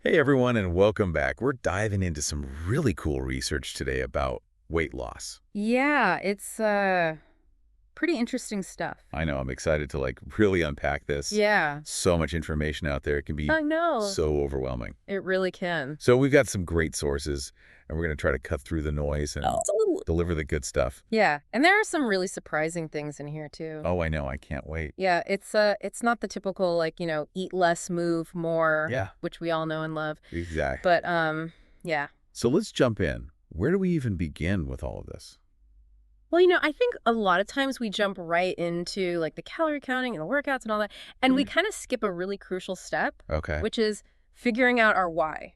Hey everyone, and welcome back. We're diving into some really cool research today about weight loss. Yeah, it's pretty interesting stuff. I know I'm excited to really unpack this. Yeah, So much information out there. It can be I know. so overwhelming. It really can. So we've got some great sources, and we're going to try to cut through the noise and Absolutely. deliver the good stuff. Yeah, and there are some really surprising things in here too. Oh, I know. I can't wait. Yeah, it's not the typical eat less, move more, Yeah, which we all know and love. exactly. But yeah. So let's jump in. Where do we even begin with all of this? Well, I think a lot of times we jump right into like the calorie counting and the workouts and all that, and we kind of skip a really crucial step, Okay. which is figuring out our why.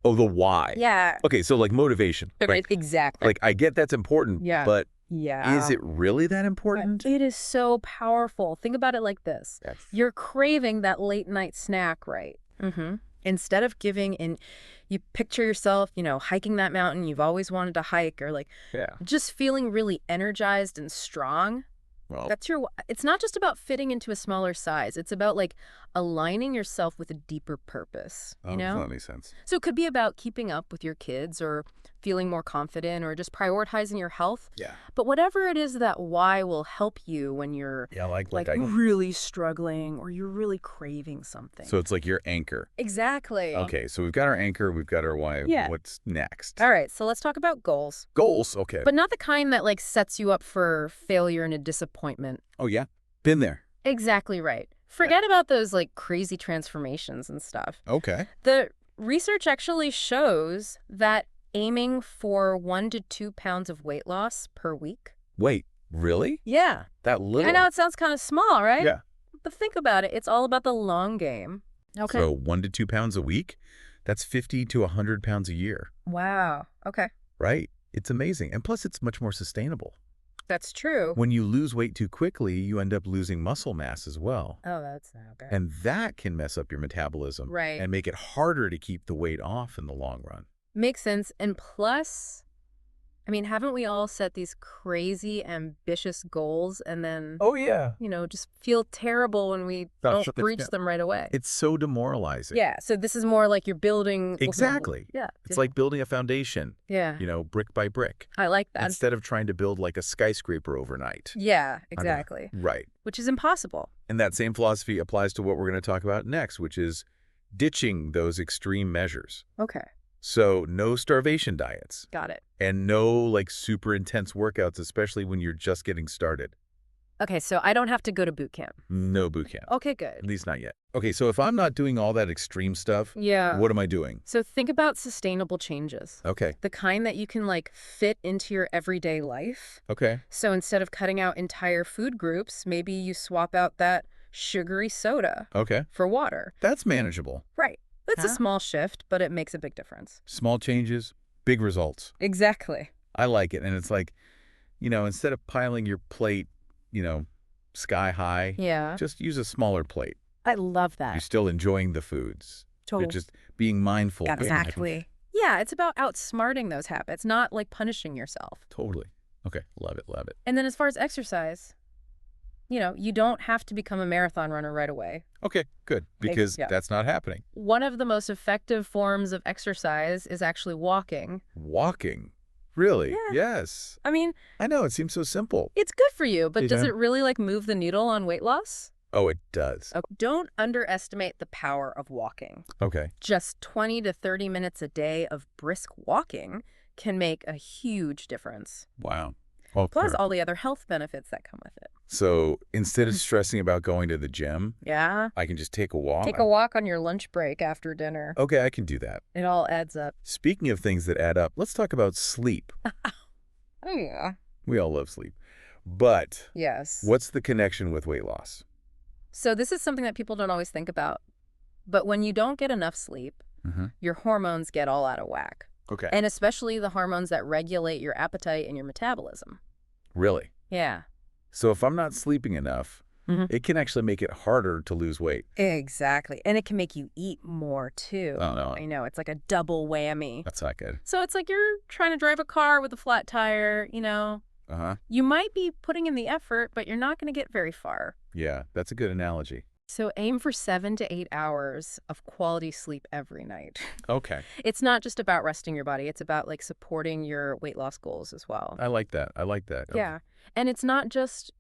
Oh, the why. Yeah. Okay, so like motivation. Right? Exactly. Like I get that's important, Yeah. but Yeah. is it really that important? It is so powerful. Think about it like this. Yes. You're craving that late night snack, right? Mm-hmm. Instead of giving in, you picture yourself, hiking that mountain you've always wanted to hike, or Yeah. just feeling really energized and strong. Well, It's not just about fitting into a smaller size. It's about aligning yourself with a deeper purpose, oh, that makes sense. So it could be about keeping up with your kids or feeling more confident or just prioritizing your health. Yeah. But whatever it is, that why will help you when you're Yeah, really struggling or you're really craving something. so it's like your anchor. Exactly. Okay, so we've got our anchor, we've got our why. Yeah. What's next? All right, so let's talk about goals. Goals. Okay. But not the kind that sets you up for failure and a disappointment. Oh yeah, been there. Exactly right. Forget about those crazy transformations and stuff. Okay. The research actually shows that aiming for 1 to 2 pounds of weight loss per week. Wait, really? Yeah. That little? I know it sounds kind of small, right? Yeah. But think about it. It's all about the long game. Okay. So 1 to 2 pounds a week. That's 50 to 100 pounds a year, Wow. Okay. right? It's amazing, and plus it's much more sustainable. That's true. When you lose weight too quickly, you end up losing muscle mass as well. Oh, that's okay. And that can mess up your metabolism Right. and make it harder to keep the weight off in the long run. Makes sense. And plus, haven't we all set these crazy ambitious goals and then, Oh, yeah. just feel terrible when we That's- don't reach yeah. them right away? It's so demoralizing. Yeah. So this is more like you're building. Exactly. Yeah. It's like building a foundation, Yeah. brick by brick, I like that. instead of trying to build like a skyscraper overnight. Yeah, exactly. Right. Which is impossible. And that same philosophy applies to what we're going to talk about next, which is ditching those extreme measures. Okay. So no starvation diets Got it. and no super intense workouts, especially when you're just getting started. Okay. So I don't have to go to boot camp. No boot camp. Okay, At good. least not yet. Okay, so if I'm not doing all that extreme stuff, Yeah. what am I doing? So think about sustainable changes. Okay. The kind that you can fit into your everyday life. Okay. So instead of cutting out entire food groups, maybe you swap out that sugary soda Okay. for water. That's manageable. Right. It's a Huh? small shift, but it makes a big difference. Small changes, big results. Exactly. I like it. And it's like, instead of piling your plate, sky high, Yeah. just use a smaller plate. I love You're that. still enjoying the foods. You're just being mindful. Exactly. Yeah, it's about outsmarting those habits, not punishing yourself. Totally. Okay. Love it. Love it. And then as far as exercise, you don't have to become a marathon runner right away. Okay. Good. Because yeah. that's not happening. One of the most effective forms of exercise is actually walking. Walking. Really? Yeah. Yes. I I know. It seems so simple. it's good for you, but does Yeah. it really move the needle on weight loss? Oh, it does. Don't underestimate the power of walking. Okay. Just 20 to 30 minutes a day of brisk walking can make a huge difference. Wow. All Plus clear. all the other health benefits that come with it. So instead of stressing about going to the gym, Yeah. I can just take a walk. Take a walk on your lunch break after dinner. Okay, I can do that. It all adds up. Speaking of things that add up, let's talk about sleep. Oh, yeah. We all love sleep. But Yes. what's the connection with weight loss? So this is something that people don't always think about. But when you don't get enough sleep, your hormones get all out of whack. Okay. And especially the hormones that regulate your appetite and your metabolism. Really? Yeah. So if I'm not sleeping enough, Mhm. it can actually make it harder to lose weight. Exactly. And it can make you eat more, too. Oh, no. I know. It's like a double whammy. That's not good. So it's like you're trying to drive a car with a flat tire, Uh-huh. You might be putting in the effort, but you're not going to get very far. Yeah, that's a good analogy. So aim for 7 to 8 hours of quality sleep every night. Okay. It's not just about resting your body. It's about like supporting your weight loss goals as well. I like that. I like that. Okay. Yeah. And it's not just,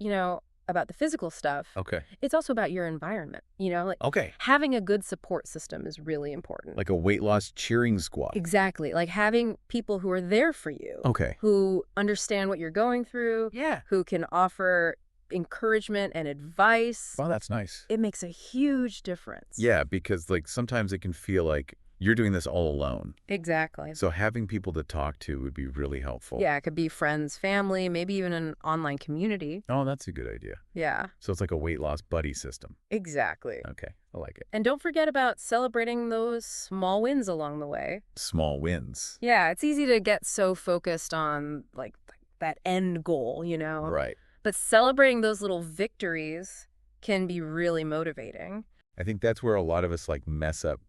about the physical stuff. Okay. It's also about your environment. Like Okay. having a good support system is really important. Like a weight loss cheering squad. Exactly. Like having people who are there for you, Okay. who understand what you're going through, Yeah. who can offer encouragement and advice. Well, that's nice. It makes a huge difference. Yeah, because like sometimes it can feel like you're doing this all alone. Exactly. So having people to talk to would be really helpful. Yeah, it could be friends, family, maybe even an online community. Oh, that's a good idea. Yeah, So it's like a weight loss buddy system. exactly. Okay. I like it. And don't forget about celebrating those small wins along the way. Small wins. Yeah, it's easy to get so focused on like that end goal, Right. But celebrating those little victories can be really motivating. I think that's where a lot of us like mess up.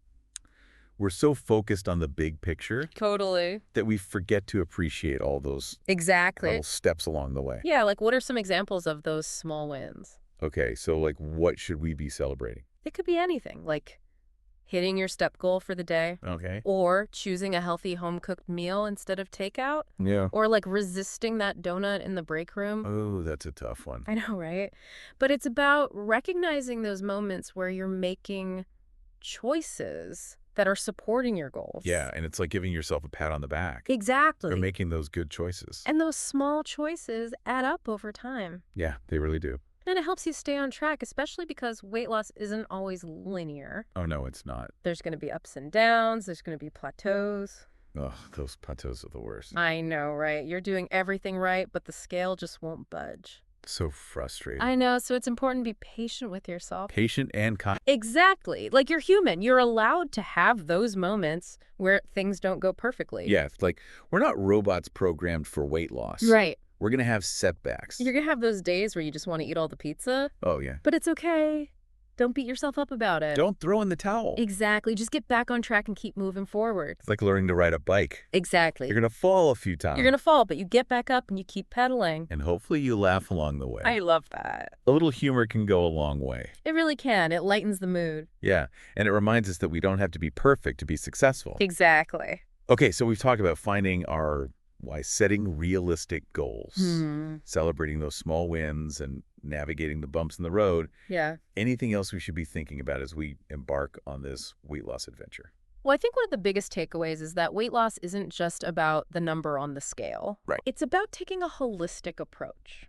We're so focused on the big picture Totally. that we forget to appreciate all those Exactly. little steps along the way. Yeah, like what are some examples of those small wins? Okay, so like what should we be celebrating? It could be anything, like hitting your step goal for the day, Okay. or choosing a healthy home-cooked meal instead of takeout, Yeah. or like resisting that donut in the break room. Oh, that's a tough one. I know, right? But it's about recognizing those moments where you're making choices that are supporting your goals. Yeah, and it's like giving yourself a pat on the back Exactly. for making those good choices. And those small choices add up over time. Yeah, they really do. And it helps you stay on track, especially because weight loss isn't always linear. Oh, no, it's not. There's going to be ups and downs. There's going to be plateaus. Ugh, those plateaus are the worst. I know, right? You're doing everything right, but the scale just won't budge. So frustrating. I know, so it's important to be patient with yourself. Patient and kind. Exactly. Like you're human. You're allowed to have those moments where things don't go perfectly. Yeah, it's like we're not robots programmed for weight loss. Right. We're going to have setbacks. You're going to have those days where you just want to eat all the pizza, Oh, yeah. but it's okay. Don't beat yourself up about it. Don't throw in the towel. Exactly. Just get back on track and keep moving forward. It's like learning to ride a bike. Exactly. You're going to fall a few times. You're going to fall, but you get back up and you keep pedaling. And hopefully you laugh along the way. I love that. A little humor can go a long way. It really can. It lightens the mood. Yeah, and it reminds us that we don't have to be perfect to be successful. Exactly. Okay, so we've talked about setting realistic goals, celebrating those small wins and navigating the bumps in the road. Yeah. Anything else we should be thinking about as we embark on this weight loss adventure? Well, I think one of the biggest takeaways is that weight loss isn't just about the number on the scale. Right. It's about taking a holistic approach,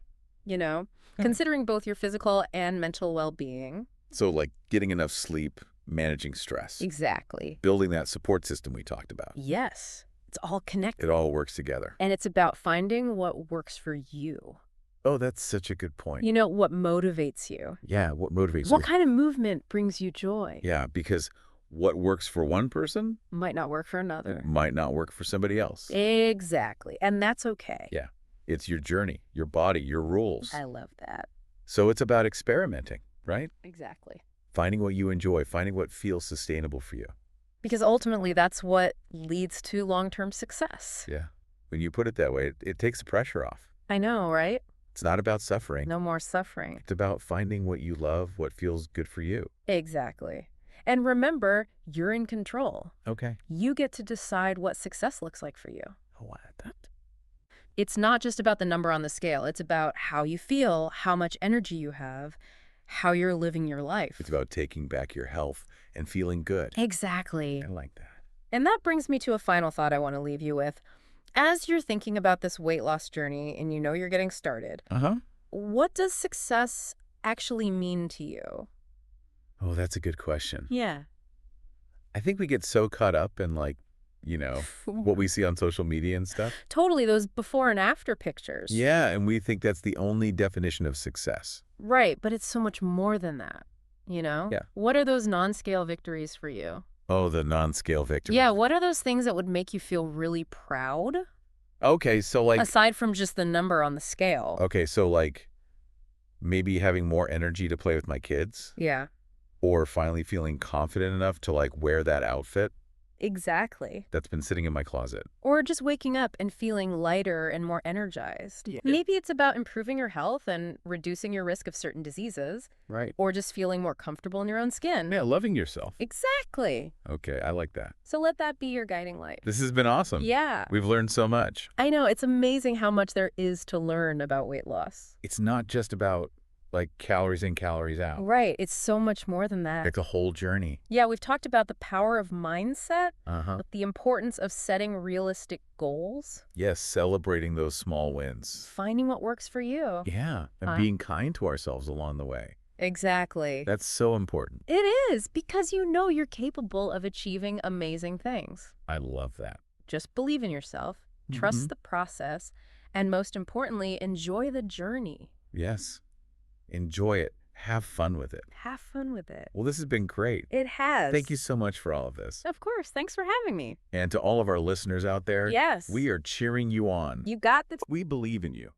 considering both your physical and mental well-being. So like getting enough sleep, managing stress, Exactly. building that support system we talked about. Yes. It's all connected. It all works together. And it's about finding what works for you. Oh, that's such a good point. What motivates you. Yeah, what motivates What you? kind of movement brings you joy? Yeah, because what works for one person Might not work for another. might not work for somebody else. Exactly. And that's okay. Yeah, it's your journey, your body, your rules. I love that. So it's about experimenting, right? Exactly. Finding what you enjoy, finding what feels sustainable for you. Because ultimately, that's what leads to long-term success. Yeah. When you put it that way, it takes the pressure off. I know, right? It's not about suffering. No more suffering. It's about finding what you love, what feels good for you. Exactly. And remember, you're in control. Okay. You get to decide what success looks like for you. Oh, I like that. It's not just about the number on the scale. It's about how you feel, how much energy you have, how you're living your life. It's about taking back your health and feeling good. Exactly. I like that. And that brings me to a final thought I want to leave you with. As you're thinking about this weight loss journey and you're getting started, Uh-huh. what does success actually mean to you? Oh, that's a good question. Yeah. I think we get so caught up in what we see on social media and stuff. Totally, those before and after pictures. Yeah, and we think that's the only definition of success. Right, but it's so much more than that, Yeah. What are those non-scale victories for you? Oh, the non-scale victory. Yeah, what are those things that would make you feel really proud? Okay, so Aside from just the number on the scale. maybe having more energy to play with my kids Yeah. or finally feeling confident enough to wear that outfit. Exactly. that's been sitting in my closet. Or just waking up and feeling lighter and more energized. Yeah. Maybe it's about improving your health and reducing your risk of certain diseases. Right. Or just feeling more comfortable in your own skin. Yeah, loving yourself. Exactly. Okay, I like that. So let that be your guiding light. This has been awesome. Yeah. We've learned so much. I know. It's amazing how much there is to learn about weight loss. It's not just about, like, calories in, calories out. Right. It's so much more than that. It's a whole journey. Yeah, we've talked about the power of mindset, Uh-huh. the importance of setting realistic goals, Yes, celebrating those small wins. finding what works for you. Yeah, and being kind to ourselves along the way. Exactly. That's so important. It is, because you know you're capable of achieving amazing things. I love that. Just believe in yourself, trust the process, and most importantly, enjoy the journey. Yes. Enjoy it. Have fun with it. Have fun with it. Well, this has been great. It has. Thank you so much for all of this. Of course. Thanks for having me. And to all of our listeners out there, Yes. we are cheering you on. You got this. We believe in you.